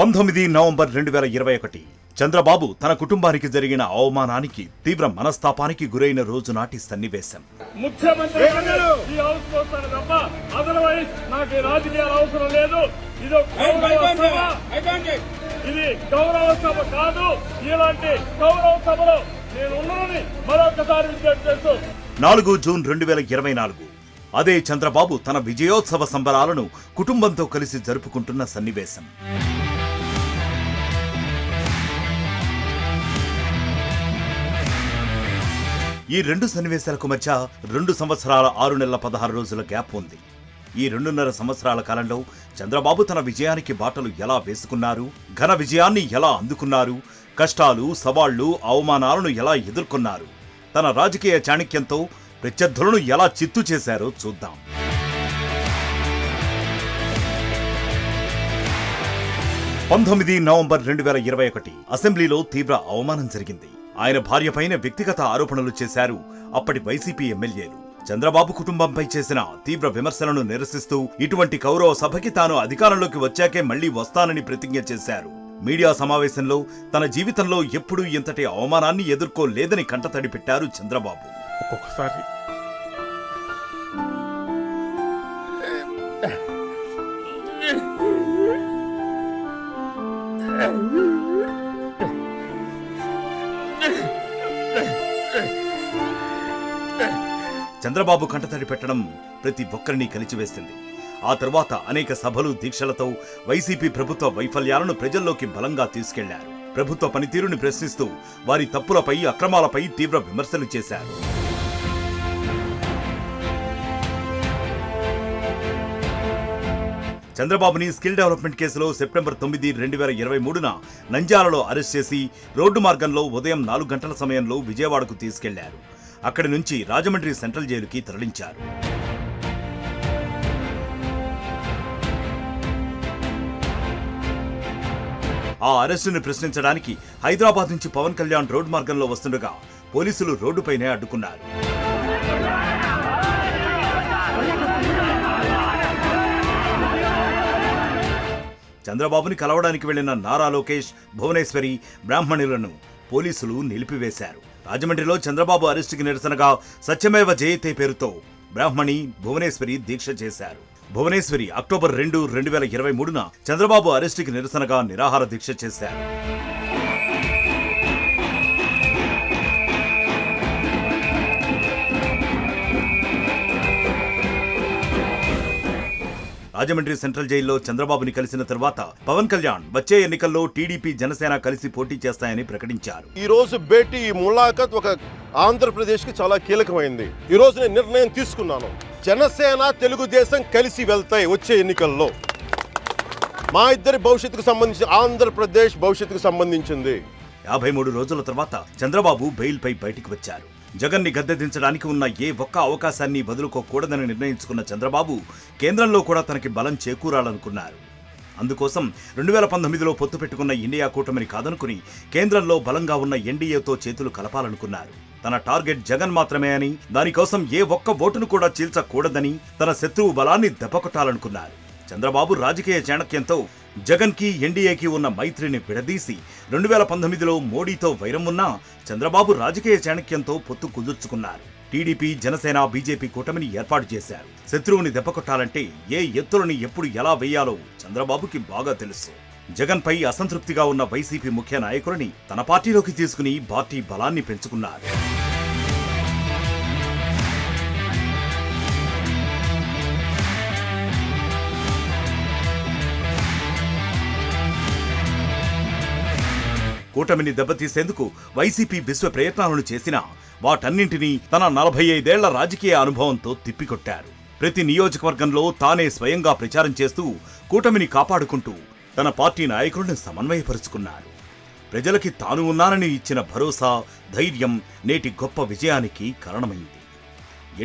19 November 2021 Chandrababu తన కుటుంబానికి జరిగిన అవమానానికి తీవ్ర మనస్తాపానికి గురైన రోజు నాటి సన్నివేశం. ముఖ్యమంత్రి ఈ హౌస్ వస్తాను తప్ప అదర్వైజ్ నాకు రాజకీయాలు అవసరం లేదు. ఇది గౌరవ సభ కాదు. ఇలాంటి గౌరవ సభలో నేను ఉన్నానని మరొకసారి విజ్ఞప్తి చేస్తూ 4 జూన్ 2024 అదే చంద్రబాబు తన విజయోత్సవ సంబరాలను కుటుంబంతో కలిసి జరుపుకుంటున్న సన్నివేశం. ఈ రెండు సన్నివేశాలకు మధ్య 2 సంవత్సరాల 6 నెలల 16 రోజుల గ్యాప్ ఉంది. ఈ 2.5 సంవత్సరాల కాలంలో చంద్రబాబు తన విజయానికి బాటలు ఎలా వేసుకున్నారు, ఘన విజయాన్ని ఎలా అందుకున్నారు, కష్టాలు, సవాళ్లు, అవమానాలను ఎలా ఎదుర్కొన్నారు, తన రాజకీయ చాణక్యంతో ప్రత్యర్థులను ఎలా చిత్తు చేశారో చూద్దాం. నవంబర్ 2021 అసెంబ్లీలో తీవ్ర అవమానం జరిగింది. ఆయన భార్యపైన వ్యక్తిగత ఆరోపణలు చేశారు అప్పటి వైసీపీ ఎమ్మెల్యేలు. చంద్రబాబు కుటుంబంపై చేసిన తీవ్ర విమర్శలను నిరసిస్తూ ఇటువంటి గౌరవ సభకి తాను అధికారంలోకి వచ్చాకే మళ్లీ వస్తానని ప్రతిజ్ఞ చేశారు. మీడియా సమావేశంలో తన జీవితంలో ఎప్పుడూ ఇంతటి అవమానాన్ని ఎదుర్కోలేదని కంటతడి పెట్టారు చంద్రబాబు. ఒక్కొక్కసారి చంద్రబాబు కంటతడి పెట్టడం ప్రతి ఒక్కరిని కలిచివేసింది. ఆ తర్వాత అనేక సభలు, దీక్షలతో వైసీపీ ప్రభుత్వ వైఫల్యాలను ప్రజల్లోకి బలంగా తీసుకెళ్లారు. ప్రభుత్వ పనితీరుని ప్రశ్నిస్తూ వారి తప్పులపై, అక్రమాలపై తీవ్ర విమర్శలు చేశారు. చంద్రబాబుని స్కిల్ డెవలప్మెంట్ కేసులో సెప్టెంబర్ 9, 2023 నంద్యాలలో అరెస్ట్ చేసి రోడ్డు మార్గంలో ఉదయం 4 గంటల సమయంలో విజయవాడకు తీసుకెళ్లారు. అక్కడి నుంచి రాజమండ్రి సెంట్రల్ జైలుకి తరలించారు. ఆ అరెస్టును ప్రశ్నించడానికి హైదరాబాద్ నుంచి పవన్ కళ్యాణ్ రోడ్డు మార్గంలో వస్తుండగా పోలీసులు రోడ్డుపైనే అడ్డుకున్నారు. చంద్రబాబుని కలవడానికి వెళ్లిన నారా లోకేష్, భువనేశ్వరి, బ్రాహ్మణులను పోలీసులు నిలిపివేశారు. రాజమండ్రిలో చంద్రబాబు అరెస్టుకి నిరసనగా సత్యమేవ జయతే పేరుతో బ్రాహ్మణి, భువనేశ్వరి దీక్ష చేశారు. భువనేశ్వరి అక్టోబర్ 2, 2023 చంద్రబాబు అరెస్టుకి నిరసనగా నిరాహార దీక్ష చేశారు. రాజమండ్రి సెంట్రల్ జైల్లో చంద్రబాబుని కలిసిన తర్వాత పవన్ కళ్యాణ్ వచ్చే ఎన్నికల్లో టీడీపీ, జనసేన కలిసి పోటీ చేస్తాయని ప్రకటించారు. ఈ రోజు భేటీ, ములాఖత్ ఒక ఆంధ్రప్రదేశ్ కి చాలా కీలకమైంది. ఈ రోజు నేను నిర్ణయం తీసుకున్నాను. జనసేన, తెలుగుదేశం కలిసి వెళ్తాయి వచ్చే ఎన్నికల్లో. మా ఇద్దరి భవిష్యత్తుకు సంబంధించి, ఆంధ్రప్రదేశ్ భవిష్యత్తుకు సంబంధించింది. 53 రోజుల తర్వాత చంద్రబాబు బెయిల్ పై బయటికి వచ్చారు. జగన్ ని గద్దెదించడానికి ఉన్న ఏ ఒక్క అవకాశాన్ని వదులుకోకూడదని నిర్ణయించుకున్న చంద్రబాబు కేంద్రంలో కూడా తనకి బలం చేకూరాలనుకున్నారు. అందుకోసం 2019లో పొత్తు పెట్టుకున్న ఇండియా కూటమిని కాదనుకుని కేంద్రంలో బలంగా ఉన్న ఎన్డీఏతో చేతులు కలపాలనుకున్నారు. తన టార్గెట్ జగన్ మాత్రమే అని, దానికోసం ఏ ఒక్క ఓటును కూడా చీల్చకూడదని, తన శత్రువు బలాన్ని దెబ్బకొట్టాలనుకున్నారు. చంద్రబాబు రాజకీయ చాణక్యంతో జగన్ కి, ఎన్డీఏకి ఉన్న మైత్రిని విడదీసి 2019లో మోడీతో వైరం ఉన్నా చంద్రబాబు రాజకీయ చాణక్యంతో పొత్తు కుదుర్చుకున్నారు. టీడీపీ, జనసేన, బీజేపీ కూటమిని ఏర్పాటు చేశారు. శత్రువుని దెబ్బకొట్టాలంటే ఏ ఎత్తులని ఎప్పుడు ఎలా వేయాలో చంద్రబాబుకి బాగా తెలుసు. జగన్ పై అసంతృప్తిగా ఉన్న వైసీపీ ముఖ్య నాయకులని తన పార్టీలోకి తీసుకుని పార్టీ బలాన్ని పెంచుకున్నారు. కూటమిని దెబ్బతీసేందుకు వైసీపీ విశ్వ ప్రయత్నాలను చేసినా వాటన్నింటినీ తన 45 ఏళ్ల రాజకీయ అనుభవంతో తిప్పికొట్టారు. ప్రతి నియోజకవర్గంలో తానే స్వయంగా ప్రచారం చేస్తూ కూటమిని కాపాడుకుంటూ తన పార్టీ నాయకులను సమన్వయపరుచుకున్నారు. ప్రజలకి తాను ఉన్నానని ఇచ్చిన భరోసా, ధైర్యం నేటి గొప్ప విజయానికి కారణమైంది.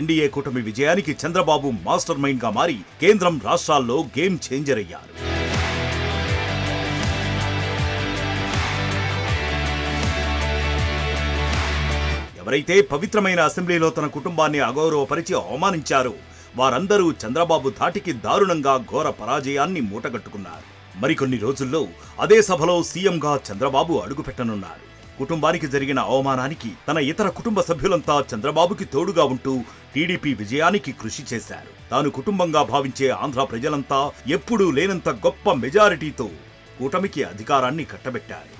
ఎన్డీఏ కూటమి విజయానికి చంద్రబాబు మాస్టర్ మైండ్ గా మారి కేంద్రం, రాష్ట్రాల్లో గేమ్ చేంజర్ అయ్యారు. ఎవరైతే పవిత్రమైన అసెంబ్లీలో తన కుటుంబాన్ని అగౌరవపరిచి అవమానించారో వారందరూ చంద్రబాబు ధాటికి దారుణంగా ఘోర పరాజయాన్ని మూటగట్టుకున్నారు. మరికొన్ని రోజుల్లో అదే సభలో సీఎంగా చంద్రబాబు అడుగుపెట్టనున్నారు. కుటుంబానికి జరిగిన అవమానానికి తన ఇతర కుటుంబ సభ్యులంతా చంద్రబాబుకి తోడుగా ఉంటూ టీడీపీ విజయానికి కృషి చేశారు. తాను కుటుంబంగా భావించే ఆంధ్ర ప్రజలంతా ఎప్పుడూ లేనంత గొప్ప మెజారిటీతో కూటమికి అధికారాన్ని కట్టబెట్టారు.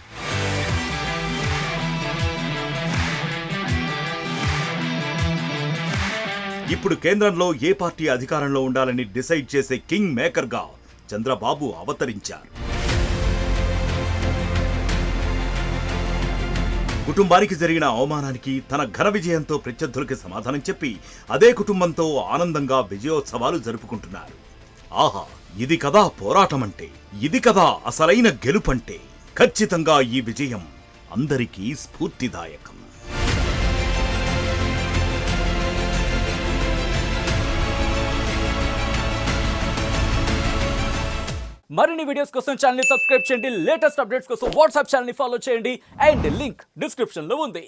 ఇప్పుడు కేంద్రంలో ఏ పార్టీ అధికారంలో ఉండాలని డిసైడ్ చేసే కింగ్ మేకర్గా చంద్రబాబు అవతరించారు. కుటుంబానికి జరిగిన అవమానానికి తన ఘన విజయంతో ప్రత్యర్థులకి సమాధానం చెప్పి అదే కుటుంబంతో ఆనందంగా విజయోత్సవాలు జరుపుకుంటున్నారు. ఆహా, ఇది కదా పోరాటమంటే, ఇది కదా అసలైన గెలుపంటే. ఖచ్చితంగా ఈ విజయం అందరికీ స్ఫూర్తిదాయకం. మరిన్ని వీడియోస్ కోసం ఛానల్ ని సబ్స్క్రైబ్ చేయండి. లేటెస్ట్ అప్డేట్స్ కోసం వాట్సాప్ ఛానల్ ని ఫాలో చేయండి. అండ్ లింక్ డిస్క్రిప్షన్ లో ఉంది.